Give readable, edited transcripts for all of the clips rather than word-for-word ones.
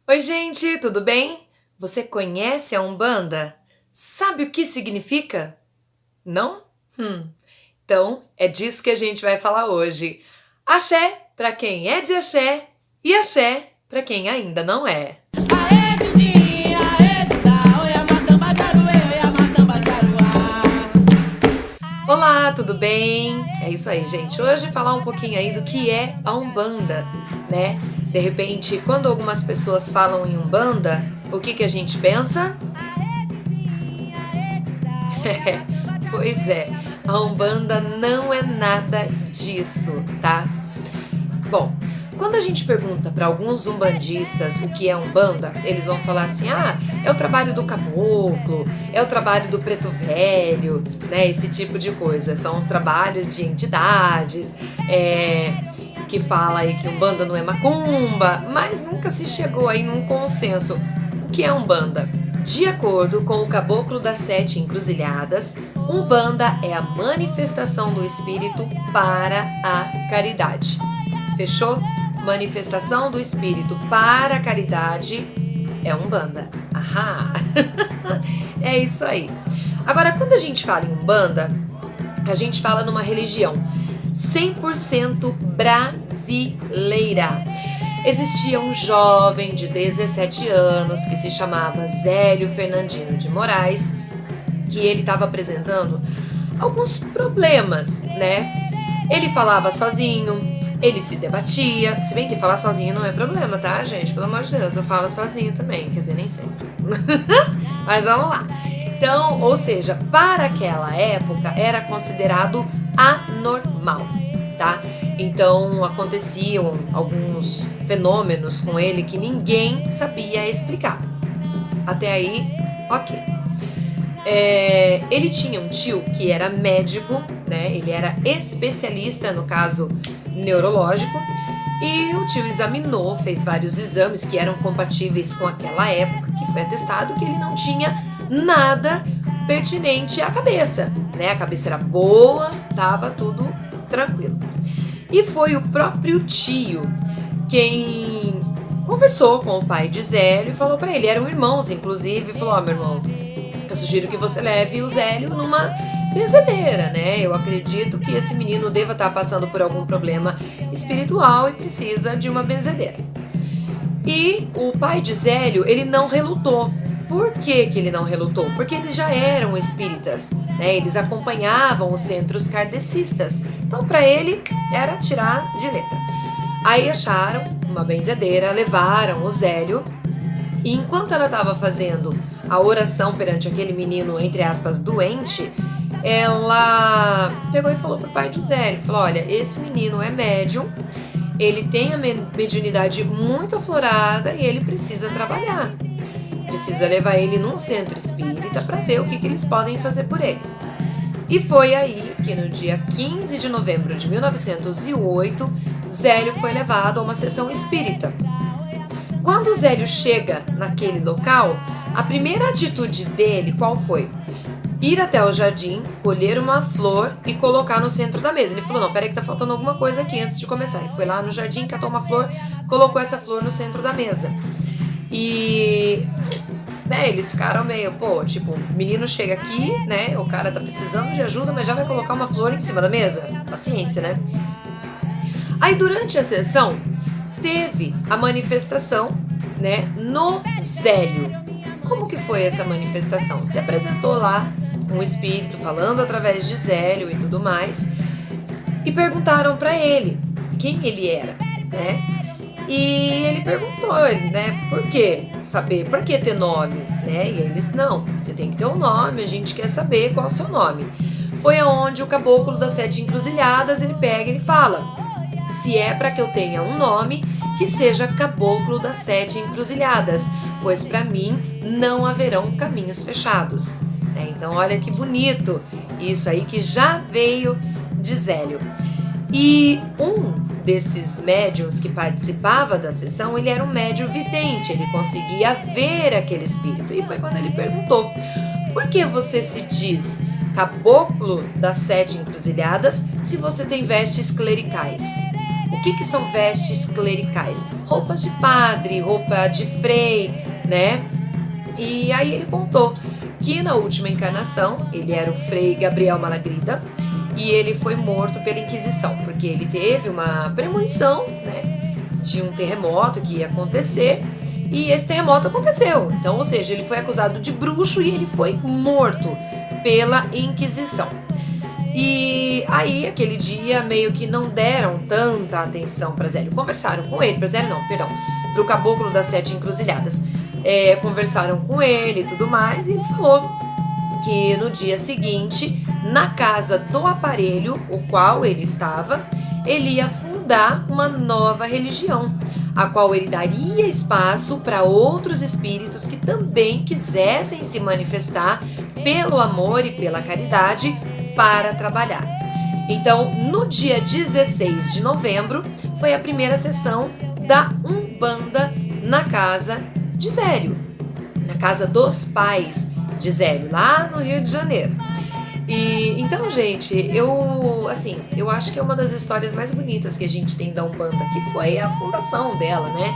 Oi, gente, tudo bem? Você conhece a Umbanda? Sabe o que significa? Não? Então é disso que a gente vai falar hoje. Axé para quem é de axé e axé para quem ainda não é. Aê, Dudinha, aê, Duda, oi, amatamba, jaruê, oi, amatamba, jaruá. Olá, tudo bem? É isso aí, gente. Hoje falar um pouquinho aí do que é a Umbanda, né? De repente, quando algumas pessoas falam em Umbanda, o que a gente pensa? Aê, Dudinha, aê, Duda, oi, amatamba, Pois é, a Umbanda não é nada disso, tá? Bom, quando a gente pergunta para alguns umbandistas o que é Umbanda, eles vão falar assim: ah, é o trabalho do caboclo, é o trabalho do preto velho, né? Esse tipo de coisa. São os trabalhos de entidades, que fala aí que Umbanda não é macumba, mas nunca se chegou aí num consenso. O que é Umbanda? De acordo com o Caboclo das Sete Encruzilhadas, Umbanda é a manifestação do espírito para a caridade. Fechou? Manifestação do espírito para a caridade é Umbanda. Ahá! É isso aí. Agora, quando a gente fala em Umbanda, a gente fala numa religião 100% brasileira. Existia um jovem de 17 anos que se chamava Zélio Fernandino de Moraes, que ele estava apresentando alguns problemas, né? Ele falava sozinho, ele se debatia, se bem que falar sozinho não é problema, tá, gente? Pelo amor de Deus, eu falo sozinho também, quer dizer, nem sempre. Mas vamos lá. Então, ou seja, para aquela época era considerado anormal, tá? Então aconteciam alguns fenômenos com ele que ninguém sabia explicar. Até aí, ok. Ele tinha um tio que era médico, né? Ele era especialista, no caso, neurológico. E o tio examinou, fez vários exames que eram compatíveis com aquela época, que foi atestado que ele não tinha nada pertinente à cabeça, né? A cabeça era boa, tava tudo tranquilo. E foi o próprio tio quem conversou com o pai de Zélio e falou para ele, eram irmãos inclusive, e falou: ó, meu irmão, eu sugiro que você leve o Zélio numa benzedeira, né? Eu acredito que esse menino deva estar passando por algum problema espiritual e precisa de uma benzedeira. E o pai de Zélio, ele não relutou. Por que ele não relutou? Porque eles já eram espíritas, né? Eles acompanhavam os centros kardecistas. Então, para ele, era tirar de letra. Aí acharam uma benzedeira, levaram o Zélio, e enquanto ela estava fazendo a oração perante aquele menino, entre aspas, doente, ela pegou e falou pro pai de Zélio, falou: olha, esse menino é médium, ele tem a mediunidade muito aflorada e ele precisa trabalhar. Precisa levar ele num centro espírita para ver o que eles podem fazer por ele. E foi aí que no dia 15 de novembro de 1908, Zélio foi levado a uma sessão espírita. Quando o Zélio chega naquele local, a primeira atitude dele qual foi? Ir até o jardim, colher uma flor e colocar no centro da mesa. Ele falou: não, peraí que tá faltando alguma coisa aqui antes de começar. Ele foi lá no jardim, catou uma flor, colocou essa flor no centro da mesa. E né, eles ficaram meio, pô, tipo, o menino chega aqui, né, o cara tá precisando de ajuda, mas já vai colocar uma flor em cima da mesa? Paciência, né? Aí durante a sessão, teve a manifestação, né, no Zélio. Como que foi essa manifestação? Se apresentou lá um espírito falando através de Zélio e tudo mais, e perguntaram para ele quem ele era, né? E ele perguntou, né, por que saber, por que ter nome, né? E eles, não, você tem que ter um nome, a gente quer saber qual é o seu nome. Foi aonde o Caboclo das Sete Encruzilhadas, ele pega e ele fala: se é para que eu tenha um nome, que seja Caboclo das Sete Encruzilhadas, pois para mim não haverão caminhos fechados. Então olha que bonito, isso aí que já veio de Zélio. E um desses médiuns que participava da sessão, ele era um médium vidente, ele conseguia ver aquele espírito. E foi quando ele perguntou: por que você se diz Caboclo das Sete Encruzilhadas se você tem vestes clericais? O que são vestes clericais? Roupas de padre, roupa de frei, né? E aí ele contou que na última encarnação ele era o Frei Gabriel Malagrida e ele foi morto pela Inquisição, porque ele teve uma premonição, né, de um terremoto que ia acontecer, e esse terremoto aconteceu. Então, ou seja, ele foi acusado de bruxo e ele foi morto pela Inquisição. E aí, aquele dia, meio que não deram tanta atenção para Zélio. Conversaram com ele, para Zélio não, perdão, para o Caboclo das Sete Encruzilhadas. Conversaram com ele e tudo mais, e ele falou que no dia seguinte, na casa do aparelho, o qual ele estava, ele ia fundar uma nova religião, a qual ele daria espaço para outros espíritos que também quisessem se manifestar pelo amor e pela caridade para trabalhar. Então, no dia 16 de novembro, foi a primeira sessão da Umbanda na casa de Zélio, na casa dos pais de Zélio, lá no Rio de Janeiro. E então, gente, eu acho que é uma das histórias mais bonitas que a gente tem da Umbanda, que foi a fundação dela, né?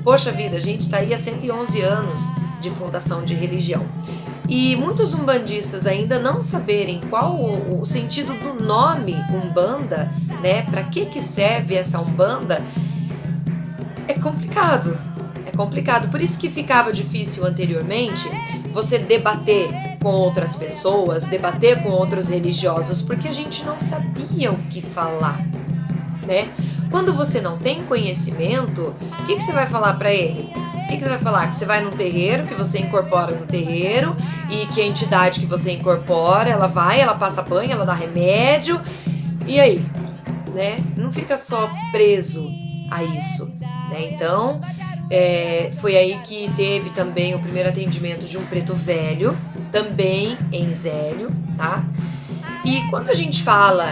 Poxa vida, a gente tá aí há 111 anos de fundação de religião. E muitos umbandistas ainda não saberem qual o sentido do nome Umbanda, né? Para que serve essa Umbanda? É complicado. Por isso que ficava difícil anteriormente você debater com outras pessoas, debater com outros religiosos, porque a gente não sabia o que falar, né? Quando você não tem conhecimento, o que você vai falar para ele? O que você vai falar? Que você vai no terreiro, que você incorpora no terreiro, e que a entidade que você incorpora, ela passa banho, ela dá remédio, e aí? Né? Não fica só preso a isso, né? Então, foi aí que teve também o primeiro atendimento de um preto velho, também em Zélio, tá? E quando a gente fala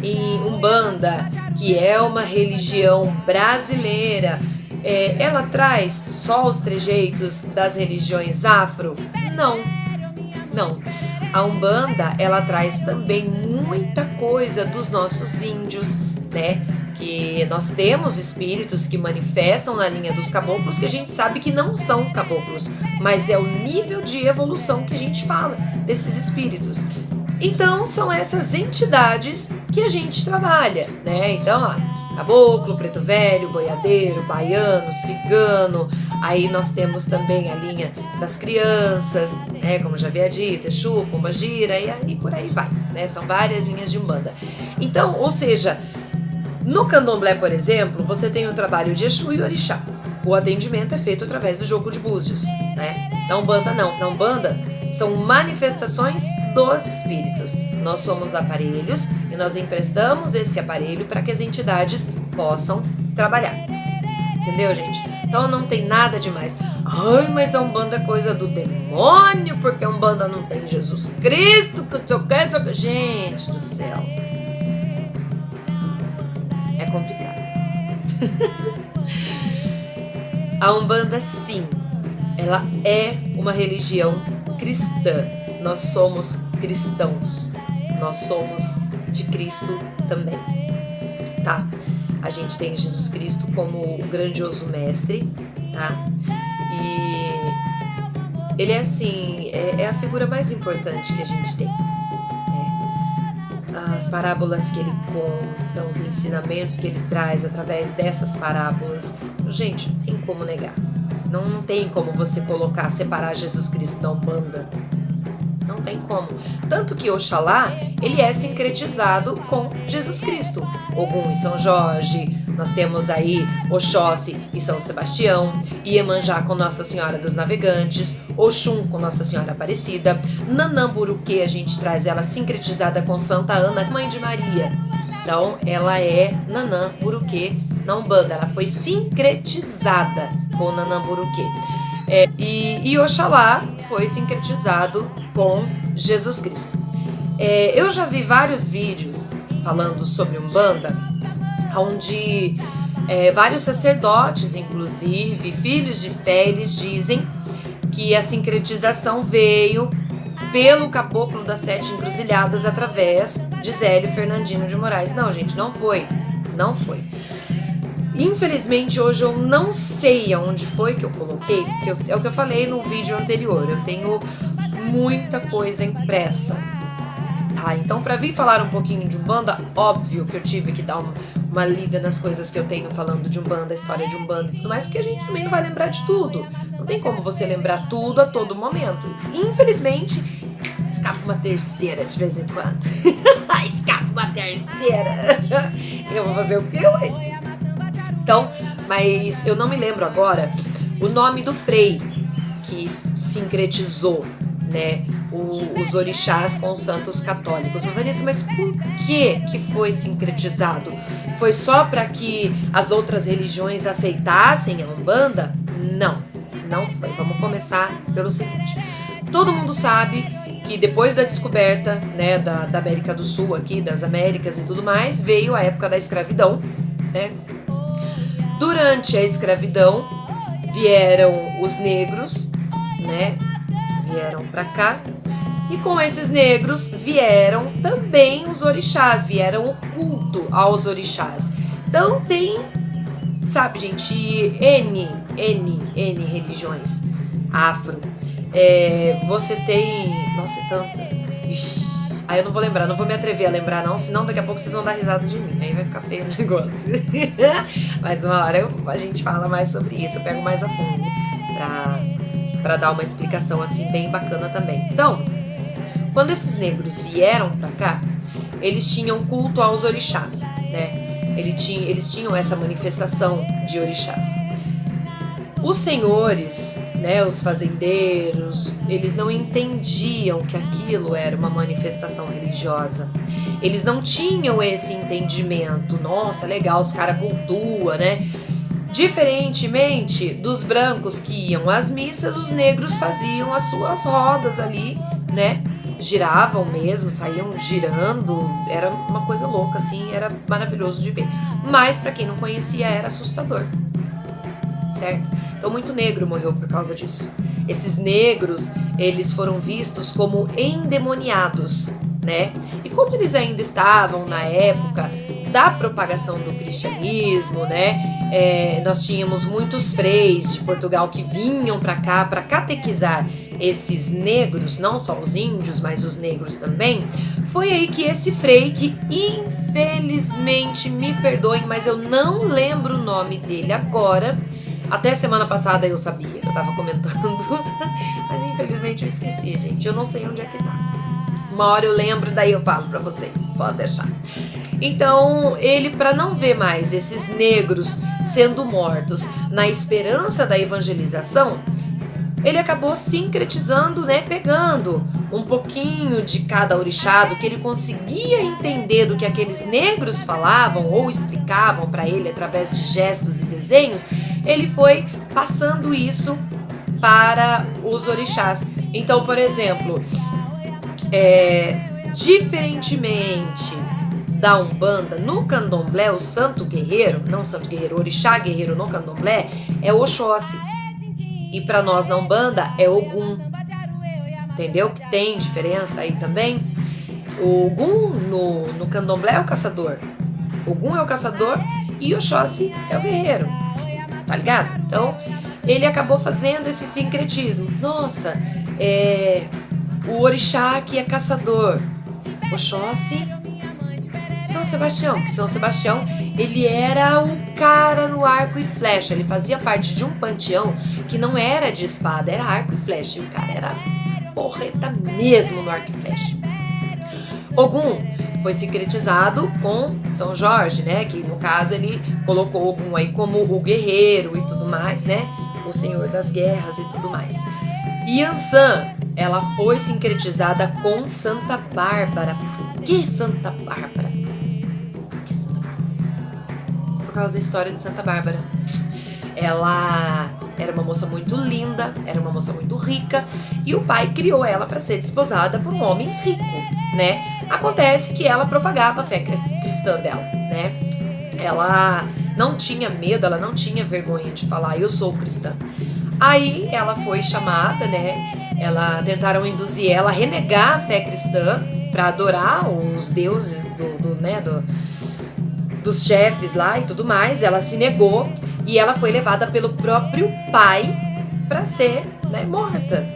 em Umbanda, que é uma religião brasileira, ela traz só os trejeitos das religiões afro? Não. A Umbanda, ela traz também muita coisa dos nossos índios, né? Que nós temos espíritos que manifestam na linha dos caboclos, que a gente sabe que não são caboclos, mas é o nível de evolução que a gente fala desses espíritos. Então, são essas entidades que a gente trabalha, né? Então, caboclo, preto velho, boiadeiro, baiano, cigano. Aí nós temos também a linha das crianças, né? Como já havia dito, Exu, Pombagira, e aí por aí vai, né? São várias linhas de Umbanda. Então, ou seja, no Candomblé, por exemplo, você tem o trabalho de Exu e Orixá. O atendimento é feito através do jogo de búzios, né? Na Umbanda não. Na Umbanda são manifestações dos espíritos. Nós somos aparelhos e nós emprestamos esse aparelho para que as entidades possam trabalhar. Entendeu, gente? Então não tem nada demais. Ai, mas a Umbanda é coisa do demônio, porque a Umbanda não tem Jesus Cristo, que eu quero. Gente do céu. É complicado. A Umbanda, sim, ela é uma religião cristã. Nós somos cristãos. Nós somos de Cristo também, tá? A gente tem Jesus Cristo como o grandioso mestre, tá? E ele é assim, é a figura mais importante que a gente tem. As parábolas que ele conta, os ensinamentos que ele traz através dessas parábolas, gente, não tem como negar. Não tem como você separar Jesus Cristo da Umbanda. Não tem como. Tanto que Oxalá, ele é sincretizado com Jesus Cristo. Ogum e São Jorge, nós temos aí Oxóssi e São Sebastião, Iemanjá com Nossa Senhora dos Navegantes, Oxum com Nossa Senhora Aparecida, Nanamburuquê, a gente traz ela sincretizada com Santa Ana, mãe de Maria. Então, ela é Nanamburuquê na Umbanda, ela foi sincretizada com Nanamburuquê. E Oxalá foi sincretizado com Jesus Cristo. Eu já vi vários vídeos falando sobre Umbanda, onde vários sacerdotes, inclusive filhos de fé, eles dizem que a sincretização veio pelo Caboclo das Sete Encruzilhadas através de Zélio Fernandino de Moraes. Não, gente, não foi. Infelizmente hoje eu não sei aonde foi que eu coloquei, porque é o que eu falei no vídeo anterior, eu tenho muita coisa impressa, tá? Então pra vir falar um pouquinho de Umbanda, óbvio que eu tive que dar uma lida nas coisas que eu tenho falando de Umbanda, a história de Umbanda e tudo mais, porque a gente também não vai lembrar de tudo, não tem como você lembrar tudo a todo momento. Infelizmente, escapa uma terceira de vez em quando. Escapa uma terceira. Eu vou fazer o quê, ué? Então, mas eu não me lembro agora o nome do frei que sincretizou, né, os orixás com os santos católicos. Vanessa, mas por que foi sincretizado? Foi só para que as outras religiões aceitassem a Umbanda? Não, não foi. Vamos começar pelo seguinte. Todo mundo sabe que depois da descoberta, né, da América do Sul aqui, das Américas e tudo mais, veio a época da escravidão, né? Durante a escravidão vieram os negros, né? Vieram pra cá. E com esses negros vieram também os orixás, vieram o culto aos orixás. Então tem, sabe, gente, N religiões afro. Você tem... Nossa, é tanta... Ixi. Aí eu não vou lembrar, não vou me atrever a lembrar não, senão daqui a pouco vocês vão dar risada de mim, aí vai ficar feio o negócio. Mas uma hora a gente fala mais sobre isso, eu pego mais a fundo pra dar uma explicação assim bem bacana também. Então, quando esses negros vieram pra cá, eles tinham culto aos orixás, né? Eles tinham essa manifestação de orixás. Os senhores, né, os fazendeiros, eles não entendiam que aquilo era uma manifestação religiosa. Eles não tinham esse entendimento. Nossa, legal, os caras cultuam, né? Diferentemente dos brancos que iam às missas, os negros faziam as suas rodas ali, né? Giravam mesmo, saíam girando. Era uma coisa louca, assim, era maravilhoso de ver. Mas para quem não conhecia, era assustador. Certo? Então muito negro morreu por causa disso. Esses negros, eles foram vistos como endemoniados, né? E como eles ainda estavam na época da propagação do cristianismo, né? Nós tínhamos muitos freis de Portugal que vinham para cá para catequizar esses negros, não só os índios, mas os negros também. Foi aí que esse frei, que infelizmente, me perdoem, mas eu não lembro o nome dele agora. Até semana passada eu sabia, eu tava comentando, mas infelizmente eu esqueci, gente. Eu não sei onde é que tá. Uma hora eu lembro, daí eu falo pra vocês, pode deixar. Então, ele, para não ver mais esses negros sendo mortos na esperança da evangelização, ele acabou sincretizando, né, pegando um pouquinho de cada orixá, do que ele conseguia entender do que aqueles negros falavam ou explicavam para ele através de gestos e desenhos. Ele foi passando isso para os orixás. Então, por exemplo, diferentemente da Umbanda, no Candomblé, o santo guerreiro, não o santo guerreiro, o orixá guerreiro no Candomblé é o Oxóssi. E para nós na Umbanda é Ogum. Entendeu? Que tem diferença aí também. O Ogum no Candomblé é o caçador. Ogum é o caçador e o Oxóssi é o guerreiro. Tá ligado? Então, ele acabou fazendo esse sincretismo. Nossa, o orixá que é caçador. Oxóssi, São Sebastião. São Sebastião, ele era o cara no arco e flecha. Ele fazia parte de um panteão que não era de espada, era arco e flecha. E o cara era porreta mesmo no arco e flecha. Ogum foi sincretizado com São Jorge, né? Que no caso ele colocou Ogum aí como o guerreiro e tudo mais, né? O senhor das guerras e tudo mais. Yansan, ela foi sincretizada com Santa Bárbara. Por que Santa Bárbara? Por que Santa Bárbara? Por causa da história de Santa Bárbara. Ela era uma moça muito linda, era uma moça muito rica, e o pai criou ela para ser desposada por um homem rico, né? Acontece que ela propagava a fé cristã dela, né? Ela não tinha medo, ela não tinha vergonha de falar, eu sou cristã. Aí ela foi chamada, né? Tentaram induzir ela a renegar a fé cristã para adorar os deuses dos chefes lá e tudo mais, ela se negou e ela foi levada pelo próprio pai para ser, né, morta.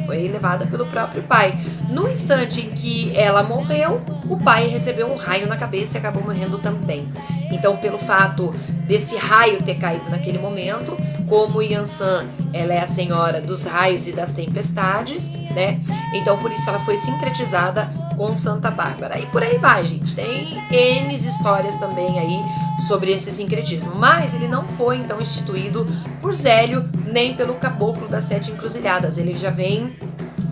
Foi levada pelo próprio pai. No instante em que ela morreu, o pai recebeu um raio na cabeça e acabou morrendo também. Então, pelo fato desse raio ter caído naquele momento, como Yansan, ela é a senhora dos raios e das tempestades, né? Então, por isso ela foi sincretizada com Santa Bárbara. E por aí vai, gente. Tem N histórias também aí sobre esse sincretismo. Mas ele não foi, então, instituído por Zélio, nem pelo Caboclo das Sete Encruzilhadas. Ele já vem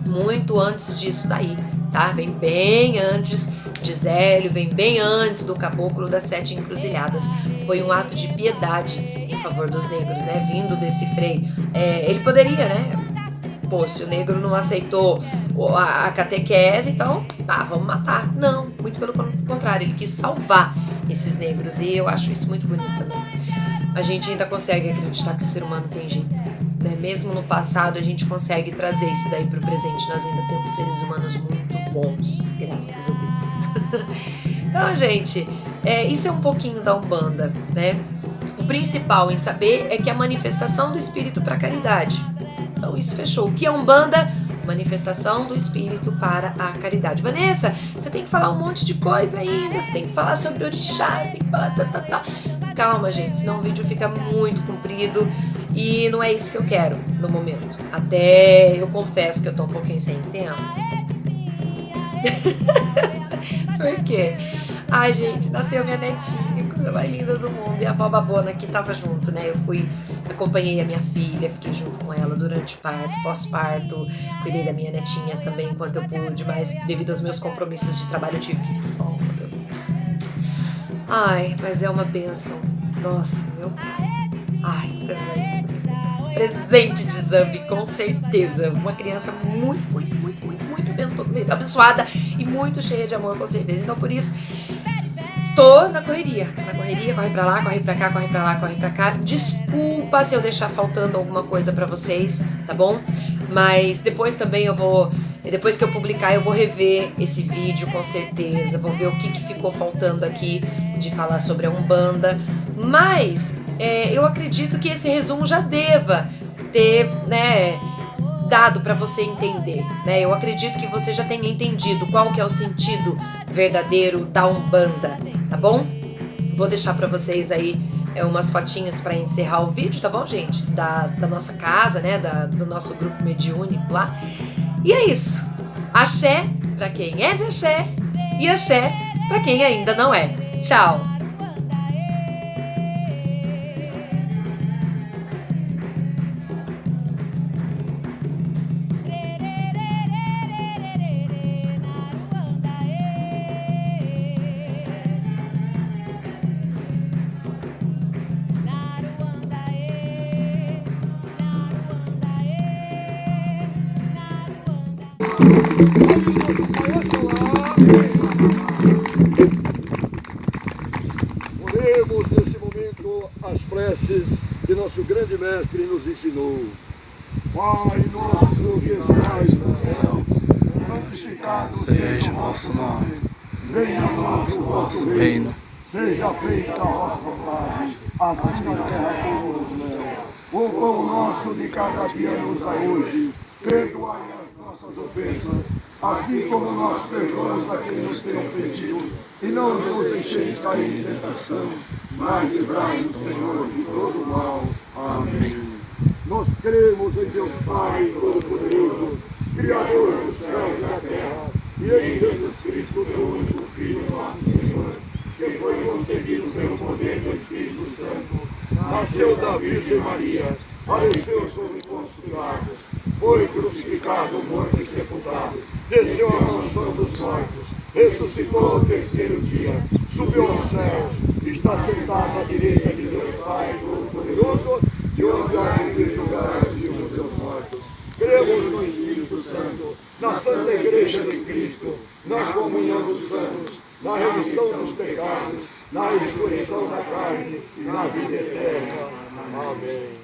muito antes disso daí, tá? Vem bem antes de Zélio, vem bem antes do Caboclo das Sete Encruzilhadas. Foi um ato de piedade em favor dos negros, né? Vindo desse Frei. Ele poderia, né? Pô, se o negro não aceitou a catequese, então, vamos matar. Não, muito pelo contrário, ele quis salvar esses negros. E eu acho isso muito bonito também. A gente ainda consegue acreditar que o ser humano tem jeito, né? Mesmo no passado, a gente consegue trazer isso daí pro presente. Nós ainda temos seres humanos muito bons, graças a Deus. Então, gente, isso é um pouquinho da Umbanda, né? O principal em saber é que a manifestação do espírito para a caridade. Então, isso fechou. O que é Umbanda? Manifestação do espírito para a caridade. Vanessa, você tem que falar um monte de coisa ainda, você tem que falar sobre orixá, você tem que falar... Calma, gente, senão o vídeo fica muito comprido e não é isso que eu quero no momento. Até eu confesso que eu tô um pouquinho sem tempo. Por quê? Ai, gente, nasceu minha netinha, coisa mais linda do mundo. E a avó Babona que tava junto, né? Acompanhei a minha filha, fiquei junto com ela durante o parto, pós-parto. Cuidei da minha netinha também enquanto eu pude, mas devido aos meus compromissos de trabalho eu tive que ficar. Ai, mas é uma bênção. Nossa, meu pai. Ai, coisa mais linda. Presente de Zambi, com certeza. Uma criança muito abençoada e muito cheia de amor, com certeza. Então, por isso, estou na correria, corre pra lá, corre pra cá, corre pra lá, corre pra cá. Desculpa se eu deixar faltando alguma coisa pra vocês, tá bom? Mas depois também depois que eu publicar, eu vou rever esse vídeo, com certeza. Vou ver o que ficou faltando aqui de falar sobre a Umbanda. Mas eu acredito que esse resumo já deva ter, né, dado para você entender, né? Eu acredito que você já tenha entendido qual que é o sentido verdadeiro da Umbanda, tá bom? Vou deixar para vocês aí umas fotinhas para encerrar o vídeo, tá bom, gente? Da nossa casa, né? Do nosso grupo mediúnico lá. E é isso. Axé para quem é de axé e axé para quem ainda não é. Tchau! Oremos nesse momento as preces que nosso grande mestre nos ensinou. Pai nosso que estais no céu, santificado seja o vosso nome. Venha a nós o vosso reino. Seja feita a vossa vontade, assim na terra como no céu. O pão nosso de cada dia nos dai hoje. Perdoai as nossas ofensas, assim como nós perdoamos a quem nos tem ofendido. E não nos deixeis cair em tentação, mas livrai-nos, Senhor, de todo mal. Amém. Nós cremos em Deus Pai Todo-Poderoso, Criador do céu e da terra, e em Jesus Cristo, seu único Filho, nosso Senhor, que foi concebido pelo poder do Espírito Santo, nasceu da Virgem Maria, padeceu sob Pôncio Pilatos, foi crucificado, morto e sepultado, desceu à mansão dos mortos, ressuscitou ao terceiro dia, subiu aos céus, está sentado à direita de Deus Pai Todo-Poderoso, de onde há de julgar os vivos e os mortos. Cremos no Espírito Santo, na Santa Igreja de Cristo, na comunhão dos santos, na remissão dos pecados, na ressurreição da carne e na vida eterna. Amém.